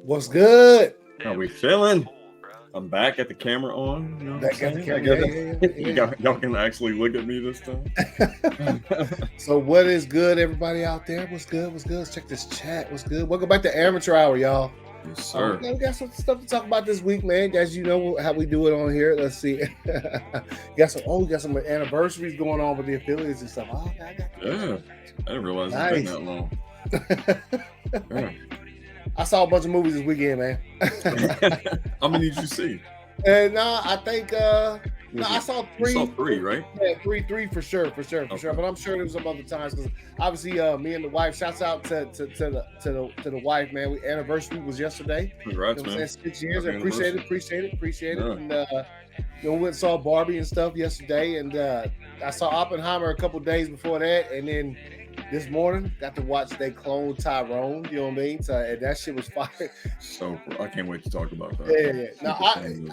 What's good? How we feeling? I'm back at the camera on. You know what I'm saying? Y'all can actually look at me this time. So what is good, everybody out there? What's good? What's good? Let's check this chat. What's good? Welcome back to Amateur Hour, y'all. Yes, sir. We got some stuff to talk about this week, man. As you know how we do it on here. Let's see. we got some anniversaries going on with the affiliates and stuff. Oh, I didn't realize it's been that long. Yeah. I saw a bunch of movies this weekend, man. How many did you see? And I think I saw three. You saw three, right? Yeah, three for sure. But I'm sure there was some other times because obviously me and the wife. Shouts out to the wife, man. Anniversary was yesterday. Congrats, man. 6 years. Happy Appreciate it. And we went and saw Barbie and stuff yesterday, and I saw Oppenheimer a couple days before that, and then this morning got to watch they clone Tyrone. You know what I mean? So, and that shit was fire. So I can't wait to talk about that. Yeah. Now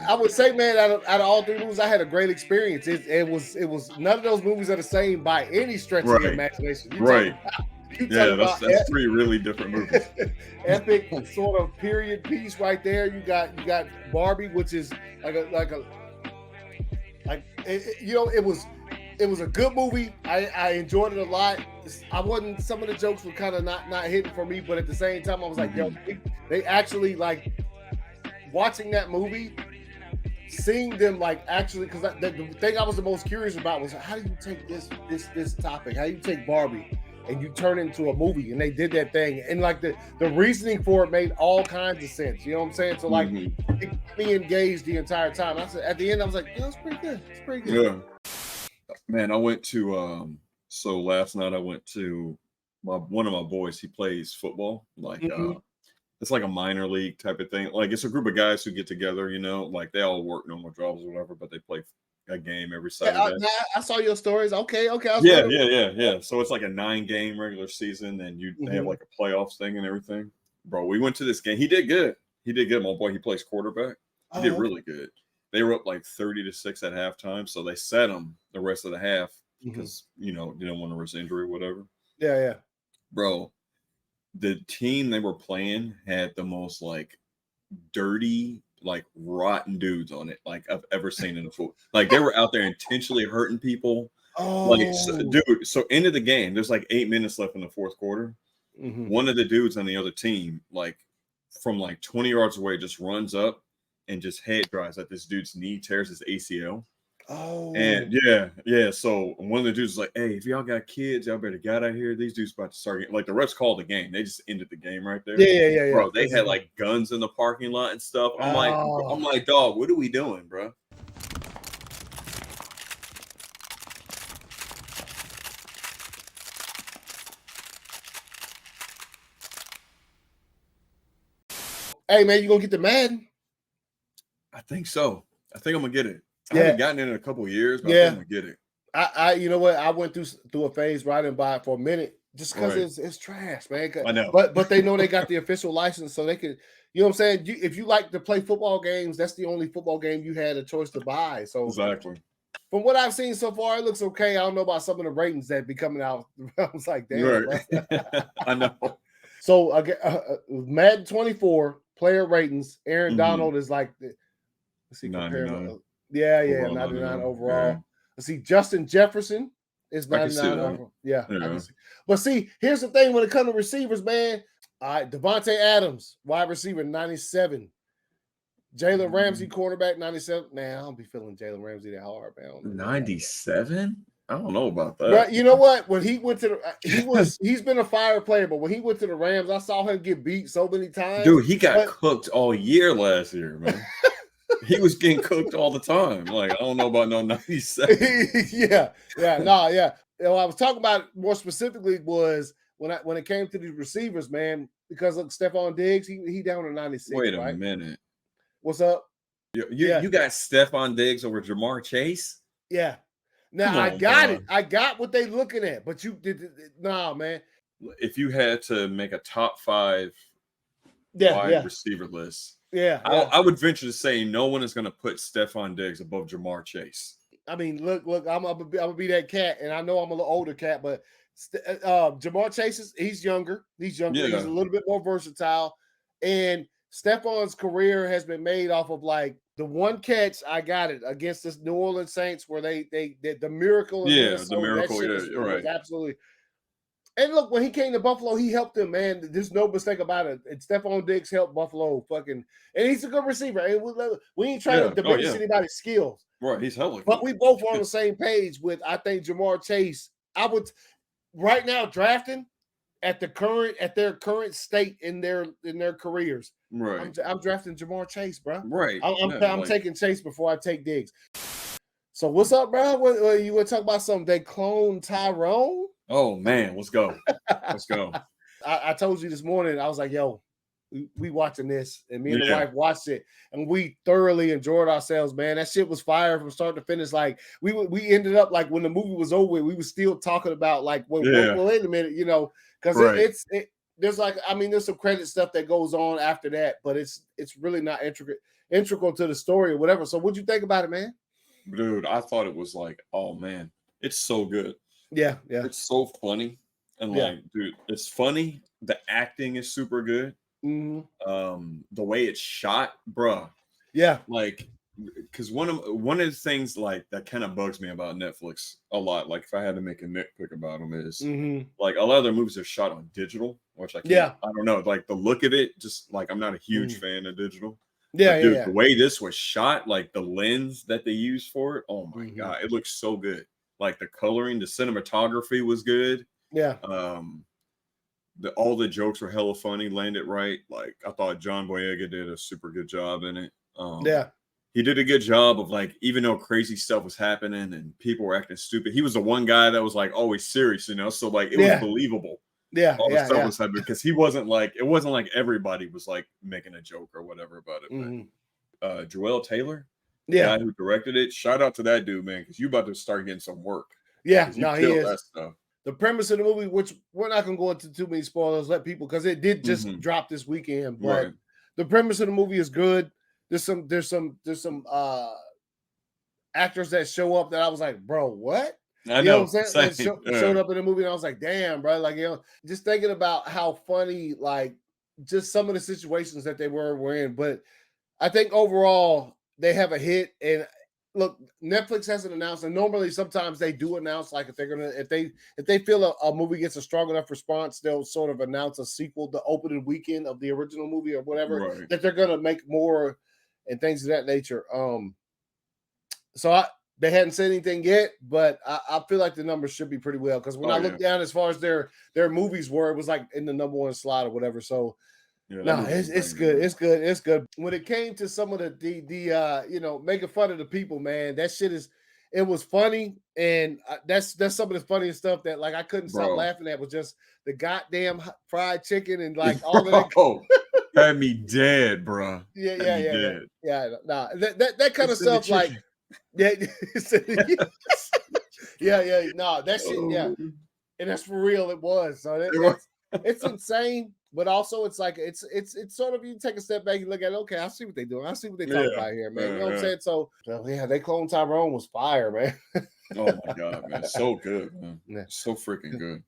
I would say, man, out of all three movies, I had a great experience. It was none of those movies are the same by any stretch of the imagination. That's three really different movies. Epic sort of period piece right there. You got Barbie, which is it was a good movie. I enjoyed it a lot. Some of the jokes were kind of not hitting for me, but at the same time, I was like, yo, they actually like watching that movie, seeing them like actually, because the thing I was the most curious about was how do you take this topic? How do you take Barbie and you turn it into a movie? And they did that thing, and like the reasoning for it made all kinds of sense. You know what I'm saying? So like, it kept me engaged the entire time. I said at the end, I was like, it's pretty good. It's pretty good. Yeah. Man, I went to so last night I went to one of my boys. He plays football, like it's like a minor league type of thing. Like it's a group of guys who get together, you know, like they all work normal jobs or whatever, but they play a game every Saturday. I saw your stories. Okay. Yeah. So it's like a 9-game regular season, and they have like a playoffs thing and everything. Bro, we went to this game. He did good. My boy, he plays quarterback. He did really good. They were up like 30-6 at halftime, so they set them the rest of the half because you didn't want to risk injury or whatever. Yeah. Bro, the team they were playing had the most like dirty, like rotten dudes on it like I've ever seen in the football. Like they were out there intentionally hurting people. So end of the game, there's like 8 minutes left in the fourth quarter. One of the dudes on the other team, like from like 20 yards away, just runs up and just head drives at this dude's knee, tears his ACL. And yeah. So one of the dudes is like, "Hey, if y'all got kids, y'all better get out of here. These dudes about to start getting..." Like the refs called the game. They just ended the game right there. Yeah. Bro, they had like guns in the parking lot and stuff. I'm like, dog, what are we doing, bro? Hey man, you gonna get the Madden? I think so. I think I'm gonna get it. I haven't gotten it in a couple of years, but I think I'm gonna get it. I you know what? I went through a phase where I didn't buy it for a minute just because it's trash, man. I know. But they know they got the official license, so they could, you know what I'm saying? If you like to play football games, that's the only football game you had a choice to buy. So exactly. From what I've seen so far, it looks okay. I don't know about some of the ratings that be coming out. I was like, damn. Right. I know. So Madden 24 player ratings. Aaron Donald is like, let's see, 99. Yeah, 99 overall. Yeah. Let's see, Justin Jefferson is 99 overall. Yeah. I can see. But see, here's the thing when it comes to receivers, man. All right, Devontae Adams, wide receiver, 97. Jalen Ramsey, quarterback, 97. Man, I don't be feeling Jalen Ramsey that hard, man. 97? I don't know about that. But you know what? When he went to he's been a fire player, but when he went to the Rams, I saw him get beat so many times. Dude, he got cooked all year last year, man. He was getting cooked all the time. Like, I don't know about no 97. Yeah. What I was talking about more specifically was when it came to these receivers, man, because look, Stephon Diggs, he down to 96. Wait a minute. What's up? You got Stephon Diggs over Jamar Chase? Yeah. Now I got it. I got what they looking at, but you did man. If you had to make a top 5 wide receiver list, I would venture to say no one is going to put Stephon Diggs above Jamar Chase. I mean, look, I'm gonna be that cat, and I know I'm a little older cat, but Jamar Chase he's younger. He's a little bit more versatile, and Stephon's career has been made off of like the one catch I got it against this New Orleans Saints where they did the miracle in Yeah, the Minnesota. That miracle. shit Yeah, was, you're was right. absolutely. And look, when he came to Buffalo, he helped them, man. There's no mistake about it. And Stephon Diggs helped Buffalo fucking, and he's a good receiver. And we ain't trying to diminish anybody's skills. Right, he's hella good. But we both are on the same page with, I think, Jamar Chase. I would right now drafting at their current state in their careers. Right. I'm drafting Jamar Chase, bro. Right. I'm taking Chase before I take Diggs. So what's up, bro? What you want to talk about? Something they cloned Tyrone? Oh man, let's go. Let's go. I told you this morning. I was like, yo, we watching this, and me and the wife watched it, and we thoroughly enjoyed ourselves, man. That shit was fire from start to finish. Like we ended up like when the movie was over, we were still talking about like, well, wait a minute, you know, because there's like, I mean, there's some credit stuff that goes on after that, but it's really not integral to the story or whatever. So what'd you think about it, man? Dude, I thought it was like, oh man, it's so good. Yeah. It's so funny. And like, dude, it's funny. The acting is super good. Mm-hmm. The way it's shot, bruh. Yeah. Like, because one of the things like that kind of bugs me about Netflix a lot, like if I had to make a nitpick about them, is like a lot of their movies are shot on digital, which I don't know, like the look of it, just like I'm not a huge fan of digital. Yeah, dude, the way this was shot, like the lens that they used for it, oh my god, it looks so good. Like the coloring, the cinematography was good. Yeah. All the jokes were hella funny, landed right. Like I thought John Boyega did a super good job in it. He did a good job of like, even though crazy stuff was happening and people were acting stupid, he was the one guy that was like always serious, you know. So like it was believable. All the stuff was happening because it wasn't like everybody was like making a joke or whatever about it. But Joel Taylor, the guy who directed it, shout out to that dude, man, because you about to start getting some work. Yeah, no, he is. That stuff. The premise of the movie, which we're not gonna go into too many spoilers, let people, because it did just drop this weekend. But the premise of the movie is good. There's some actors that show up that I was like, bro, what? I know what I'm saying? Showed up in the movie, and I was like, damn, bro. Like, you know, just thinking about how funny, like, just some of the situations that they were in. But I think overall they have a hit. And look, Netflix hasn't announced, and normally sometimes they do announce, like if they feel a movie gets a strong enough response, they'll sort of announce a sequel the opening weekend of the original movie or whatever, that they're gonna make more and things of that nature. So they hadn't said anything yet, but I feel like the numbers should be pretty well, because when I looked down as far as their movies were, it was like in the number one slot or whatever. So it's good. It's good. It's good. When it came to some of the you know, making fun of the people, man, that shit it was funny, and that's some of the funniest stuff that like I couldn't stop laughing at, was just the goddamn fried chicken and like all of that. Had me dead, bro. Yeah. Nah, that kind of stuff, like no, that shit, and that's for real. It was. So it's insane, but also it's like it's sort of, you take a step back and look at it, okay, I see what they're doing. I see what they're talking about here, man. You know what I'm saying? So they cloned Tyrone was fire, man. Oh my god, man, so good, man. So freaking good.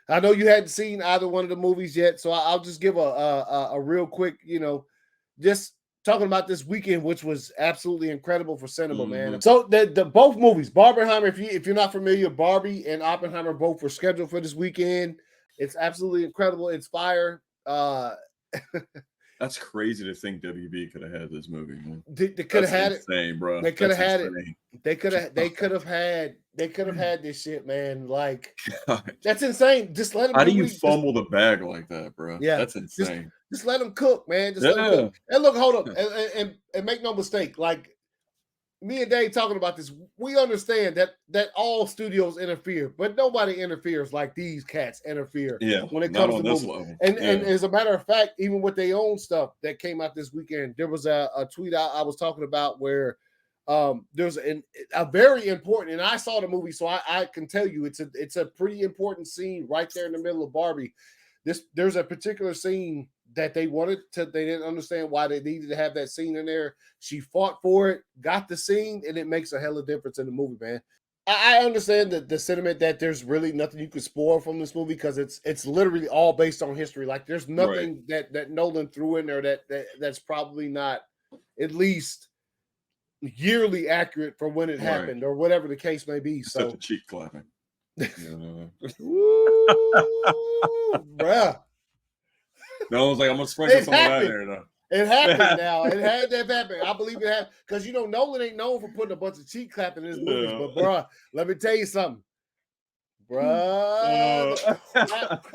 I know you hadn't seen either one of the movies yet, so I'll just give a real quick, you know, just talking about this weekend, which was absolutely incredible for cinema, man. So the both movies, Barbenheimer, if you're not familiar, Barbie and Oppenheimer both were scheduled for this weekend. It's absolutely incredible. It's fire. That's crazy to think WB could have had this movie, man. They could have had insane, it, bro. They could have had it. They could have had this shit, man. Like, that's insane. Just let them. How do you fumble the bag like that, bro? Yeah, that's insane. Just let them cook, man. Just let them cook. And look, hold up, and make no mistake. Like, me and Dave talking about this, we understand that all studios interfere, but nobody interferes like these cats interfere. Yeah, when it comes to this movies. level. And as a matter of fact, even with their own stuff that came out this weekend, there was a tweet I was talking about where there's a very important, and I saw the movie, so I can tell you it's a pretty important scene right there in the middle of Barbie. There's a particular scene that they didn't understand why they needed to have that scene in there. She fought for it, got the scene, and it makes a hell of a difference in the movie, man. I understand the sentiment that there's really nothing you could spoil from this movie because it's literally all based on history. Like there's Right. nothing that Nolan threw in there that's probably not at least yearly accurate for when it Right. happened or whatever the case may be. Except So, the cheek clapping. You woo, bruh, No, I was like, I'm gonna sprinkle it some of that in happened. there though. It happened now. It had to happen. I believe it happened because Nolan ain't known for putting a bunch of cheek clapping in his movies. Yeah. But bruh, let me tell you something, bruh. The clap.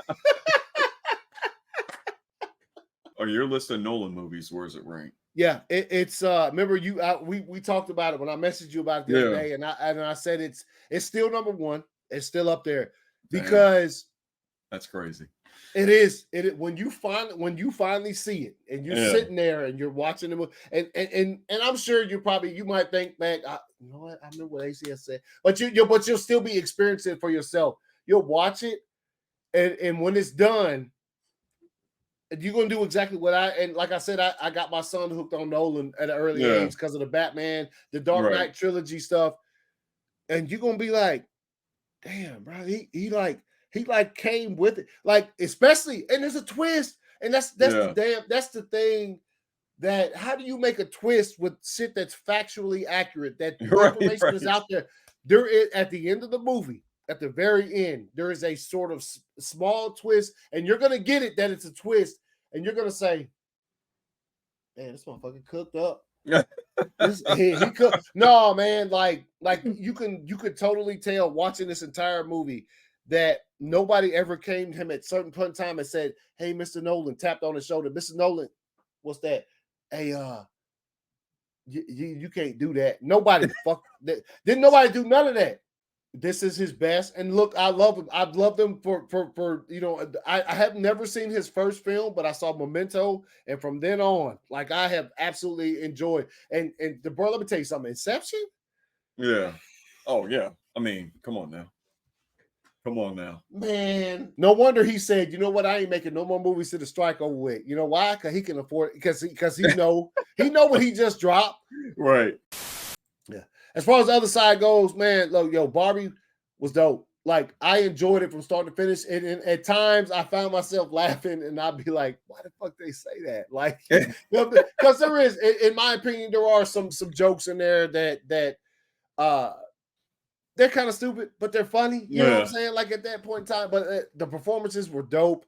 On your list of Nolan movies, where's it rank? Yeah, it's remember we talked about it when I messaged you about it the other day, and I said it's still number one. It's still up there because that's crazy. it is. When you finally see it and you're sitting there and you're watching the movie, and I'm sure you might think back, you know what, I remember what ACS said, but you'll still be experiencing it for yourself. You'll watch it, and when it's done, you're gonna do exactly what like I said, I got my son hooked on Nolan at an early age because of the Batman, the Dark Knight trilogy stuff, and you're gonna be like, damn, bro, he came with it, like especially, and there's a twist, and that's the thing that how do you make a twist with shit that's factually accurate that the information is out there? There is at the end of the movie. At the very end, there is a sort of small twist, and you're gonna get it that it's a twist, and you're gonna say, "Man, this motherfucker cooked up." He cooked. No, man, like you could totally tell watching this entire movie that nobody ever came to him at certain point in time and said, "Hey, Mr. Nolan," tapped on his shoulder, "Mr. Nolan, what's that? Hey, you can't do that." Nobody didn't nobody do none of that. This is his best, and look, I love him. I've loved him for I have never seen his first film, but I saw Memento, and from then on, like I have absolutely enjoyed. And the bro, let me tell you something. Inception. Yeah. Oh yeah. I mean, come on now. Man, no wonder he said, "You know what? I ain't making no more movies to the strike over with." You know why? Because he can afford it. Because he know what he just dropped. Right. Yeah. As far as the other side goes, man, look, Barbie was dope. Like I enjoyed it from start to finish, and at times I found myself laughing, and I'd be like, "Why the fuck they say that?" Like, because there is, in my opinion, there are some jokes in there that they're kind of stupid, but they're funny. You know what I'm saying? Like at that point in time, but the performances were dope.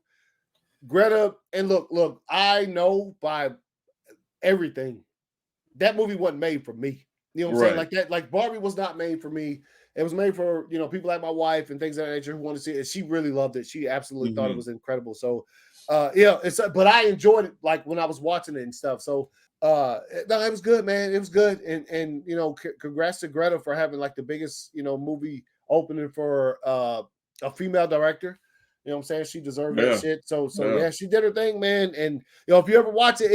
Greta, and look, I know by everything that movie wasn't made for me. You know what I'm saying? Like that, like Barbie was not made for me. It was made for, people like my wife and things of that nature who want to see it. She really loved it. She absolutely thought it was incredible. So, but I enjoyed it like when I was watching it and stuff. So, no, it was good, man. It was good. And congrats to Greta for having like the biggest, movie opening for a female director. You know what I'm saying? She deserved that shit. So yeah, she did her thing, man. And if you ever watch it,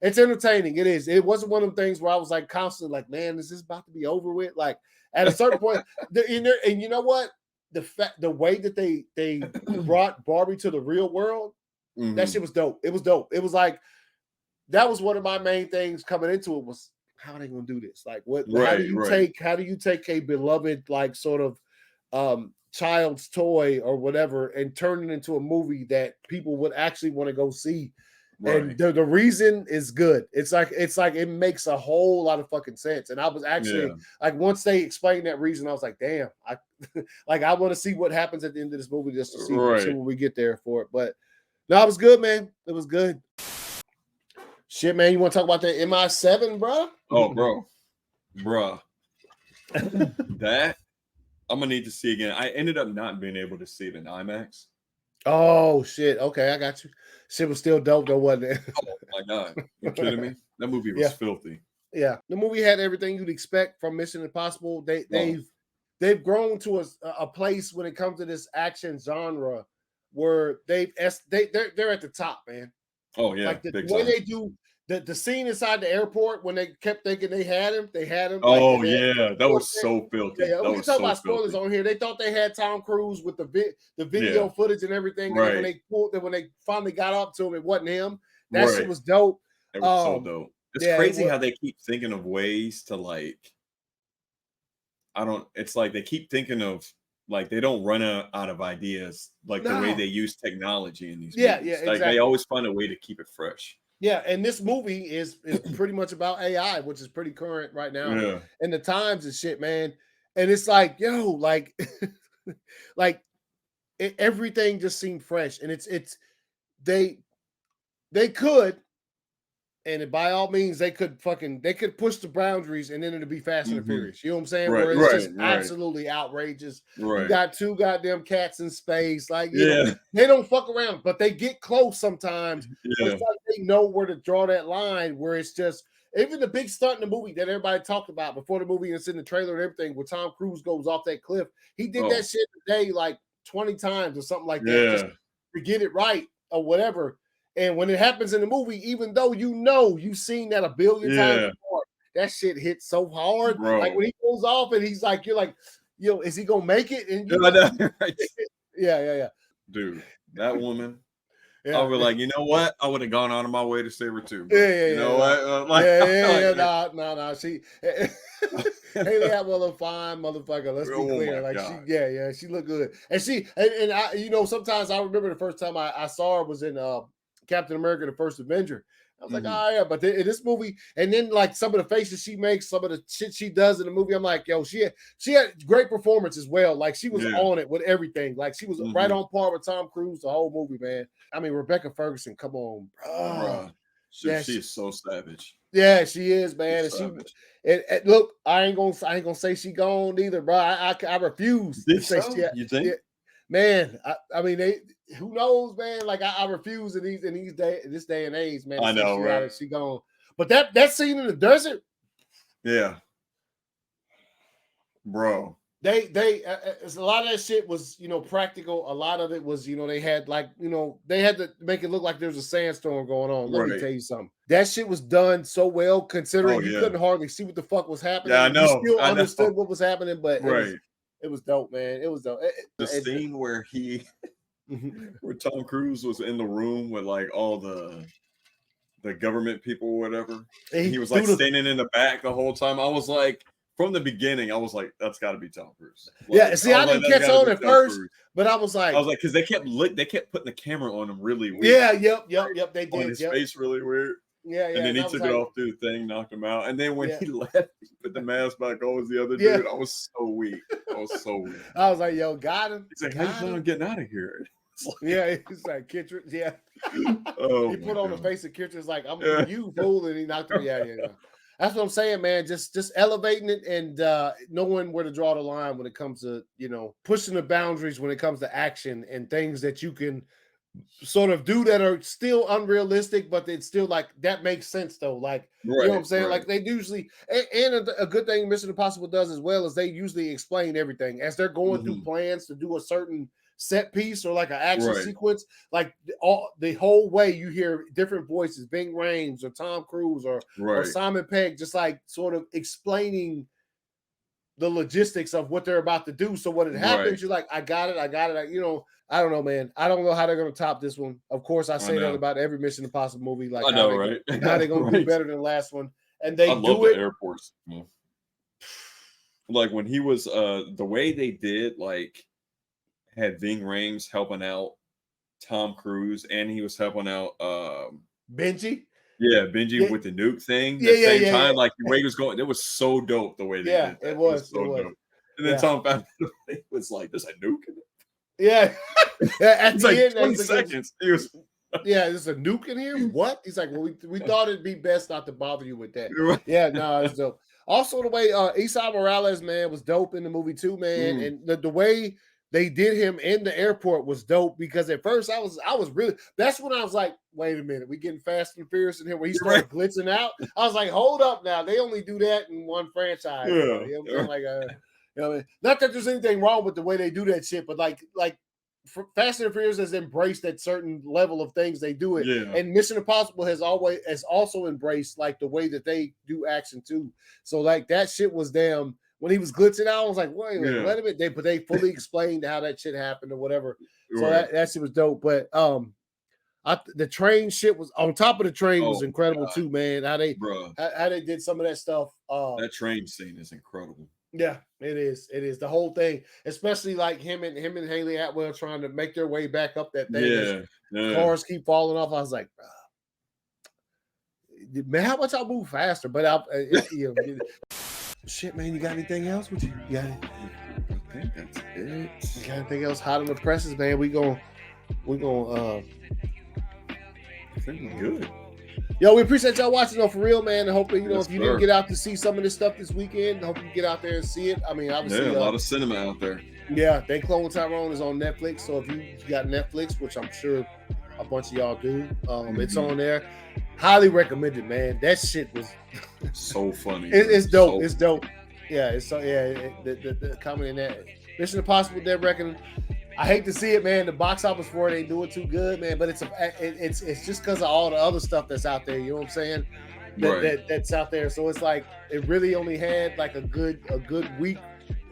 it's entertaining. It is. It wasn't one of them things where I was like constantly like, man, is this about to be over with? Like at a certain point, and you know what? The way that they brought Barbie to the real world, that shit was dope. It was dope. It was like that was one of my main things coming into it was how are they gonna do this? Like what? How do you take a beloved like sort of child's toy or whatever and turn it into a movie that people would actually want to go see? And the reason is good. It's like it makes a whole lot of fucking sense. And I was actually like, once they explained that reason, I was like, damn, I I want to see what happens at the end of this movie just to see when we get there for it. But no, it was good, man. It was good. Shit, man. You want to talk about that MI7, bro? Oh, bro. That I'm gonna need to see again. I ended up not being able to see it in IMAX. Oh shit. Okay, I got you. Shit was still dope though, wasn't it? Oh my god. You kidding me? That movie was filthy. Yeah. The movie had everything you'd expect from Mission Impossible. They've grown to a place when it comes to this action genre where they're at the top, man. Oh yeah. Like the way they do the scene inside the airport when they kept thinking they had him. Oh yeah, that was so filthy. Yeah, we can talk about spoilers on here. They thought they had Tom Cruise with the video footage and everything. And when they finally got up to him, it wasn't him. That shit was dope. It was so dope. It's crazy how they keep thinking of ways to like It's like they keep thinking of like they don't run out of ideas like the way No. they use technology in these Yeah, movies. Like they exactly. always find a way to keep it fresh. Yeah, and this movie is pretty much about AI, which is pretty current right now, Yeah. and the times and shit, man. And it's like, yo, like, like everything just seemed fresh, and they they could, and by all means, they could push the boundaries, and then it'd be Fast and the Mhm. Furious. You know what I'm saying? Right, Where it's right, just right, absolutely outrageous. You right. got two goddamn cats in space, like Yeah, they don't fuck around, but they get close sometimes. But yeah. it's like they know where to draw that line. Where it's just even the big stunt in the movie that everybody talked about before the movie, and it's in the trailer and everything, where Tom Cruise goes off that cliff. He did that Oh, shit today like 20 times or something like that, just yeah, to get it right or whatever. And when it happens in the movie, even though you've seen that a billion times yeah, before, that shit hits so hard. Like bro. when he goes off and he's like, you're like, is he gonna make it? And Yeah, you I like, know, right? yeah, Dude, that woman, I yeah, was yeah. like, you know what? I would have gone out of my way to save her too, Yeah, bro. yeah, You yeah, know nah. what? Like, Yeah. like, Nah. She Haley Atwell a fine motherfucker. Let's be oh clear. my Like god. she looked good. And I, sometimes I remember the first time I saw her was in Captain America: The First Avenger. I was like, Mhm. oh yeah, but in this movie, and then like some of the faces she makes, some of the shit she does in the movie, I'm like, yo, she had great performance as well. Like she was Yeah. on it with everything. Like she was right Mhm. on par with Tom Cruise the whole movie, man. I mean, Rebecca Ferguson, come on, bro. Bruh. Yeah, She is so savage. yeah, she is, man. She's And savage. look, I ain't gonna say she gone either, bro. I You refuse to think say she. so? You think? Yeah, man. I mean, who knows, man? Like I refuse in this day and age, man, to I say know, right? she gone. But that scene in the desert, Yeah, bro. a lot of that shit was practical. A lot of it was they had they had to make it look like there was a sandstorm going on. Let me Right. tell you something. That shit was done so well Oh considering you yeah. couldn't hardly see what the fuck was Yeah, I happening. You know. still I know. understood what was happening, but Right. it was dope, man. It was dope. The scene where where Tom Cruise was in the room with like all the government people or whatever. And he he was like threw the standing in the back the whole time. I was like, from the beginning, I was like, that's got to be Tom Cruise. yeah. Like, See, I I was like, didn't that's catch got to on be at Tom first, Cruise. but I was I like, was like, because they kept putting the camera on him really weird, yeah, yep. They on did, his yep, face really weird. And yeah. then And he I was took it like, off, through the thing, knocked him out. And then when yeah, he left, he put the mask back on as the other yeah. dude. I was so weak. I was so weak. I was like, yo, got him, He's like, how you got plan on him. getting out of here? It's like, Yeah, it's like Kittredge. Yeah. oh He my put on the god. face of Kittredge like, I'm Yeah. you fool, and he knocked him. Yeah. That's what I'm saying, man. Just elevating it and knowing where to draw the line when it comes to, pushing the boundaries when it comes to action and things that you can sort of do that are still unrealistic, but it's still like that makes sense though. Like, you know what Right, I'm saying? right. Like they usually and a good thing Mission Impossible does as well is they usually explain everything as they're going through Mhm. plans to do a certain set piece or like an action Right, sequence. Like the whole way you hear different voices, Bing Rames or Tom Cruise or right, Simon Pegg, just like sort of explaining the logistics of what they're about to do. So when it right. happens, you're like, I got it. I don't know, man. I don't know how they're going to top this one. Of course, I I say that know. about every Mission Impossible movie. Like I know, right? how they going to do Right. better than the last one, and I they love do the it. airports. Like when he was the way they did, like had Ving Rhames helping out Tom Cruise, and he was helping out Benji. yeah, Benji Yeah, with the nuke thing. yeah, The yeah, same yeah, yeah. time, like the way he was going, it was so dope the way they Yeah, did that. it It was was. It so was. dope. And then Yeah, Tom found out it was like, there's a nuke in it. yeah. At It's the like end, 20 he's like, seconds. He was yeah, there's a nuke in here. What? He's like, well, we thought it'd be best not to bother you with that. Yeah, no, it's dope. Also, the way Esai Morales, man, was dope in the movie too, man, Mm, and the way they did him in the airport was dope because at first I was really that's when I was like, wait a minute, we getting Fast and Furious in here where he you're right. started blitzing out. I was like, hold up now, they only do that in one franchise now. Yeah. You know what I'm saying? Like, what I mean? Not that there's anything wrong with the way they do that shit, but like Fast and Furious has embraced that certain level of things they do it, Yeah. and Mission Impossible has also embraced like the way that they do action too. So like that shit was damn. When he was glitching out, I was like, wait a minute, Yeah. let him. But they fully explained how that shit happened or whatever. So Right. that shit was dope. But the train shit was on top of the train was Oh incredible god, too, man. bro. How they did some of that stuff. That train scene is incredible. Yeah, it is. It is the whole thing, especially like him and Haley Atwell trying to make their way back up that thing as Yeah, yeah. cars keep falling off. I was like, man, how much I move faster? But shit, man. You got anything else? What you got? I think that's it. You got anything else hot on the presses, man? We gonna. I think we're good. Yo, we appreciate y'all watching though, for real, man. And hopefully, Yes, if you sir. didn't get out to see some of this stuff this weekend, I hope you get out there and see it. I mean, obviously, Yeah, a lot of cinema out there. yeah, They Clone Tyrone is on Netflix. So if you got Netflix, which I'm sure a bunch of y'all do, it's on there. Highly recommended, man. That shit was So funny. it's dope. So It's dope. Yeah, it's so the comedy in that Mission Impossible Dead Reckoning. I hate to see it, man. The box office for it ain't doing too good, man. But it's just because of all the other stuff that's out there. You know what I'm saying? That's out there. So it's like it really only had like a good week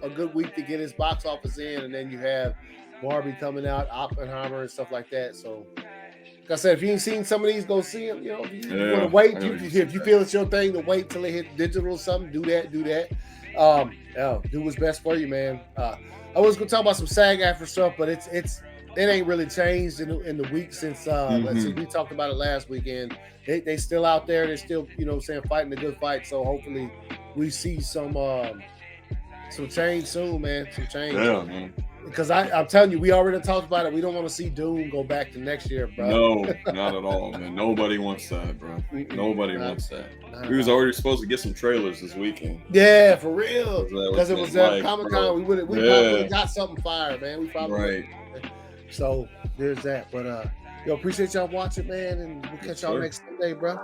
to get his box office in, and then you have Barbie coming out, Oppenheimer, and stuff like that. So, like I said, if you ain't seen some of these, go see them. You know, if you want to wait, if you feel it's your thing to wait till they hit digital or something, do that. Do what's best for you, man. I was gonna talk about some SAG-AFTRA stuff, but it ain't really changed in the week since let's see, we talked about it last weekend. They still out there. They're still, fighting a good fight. So hopefully we see some change soon, man. Some change. Yeah, man. Because I'm telling you, we already talked about it. We don't want to see Doom go back to next year, bro. No, not at all, man. Nobody wants that, bro. Nobody wants that. We was already supposed to get some trailers this weekend. Yeah, for real. Because it was like, Comic-Con. We probably got something fire, man. We probably right. So there's that. But appreciate y'all watching, man, and we'll catch y'all next Sunday, bro.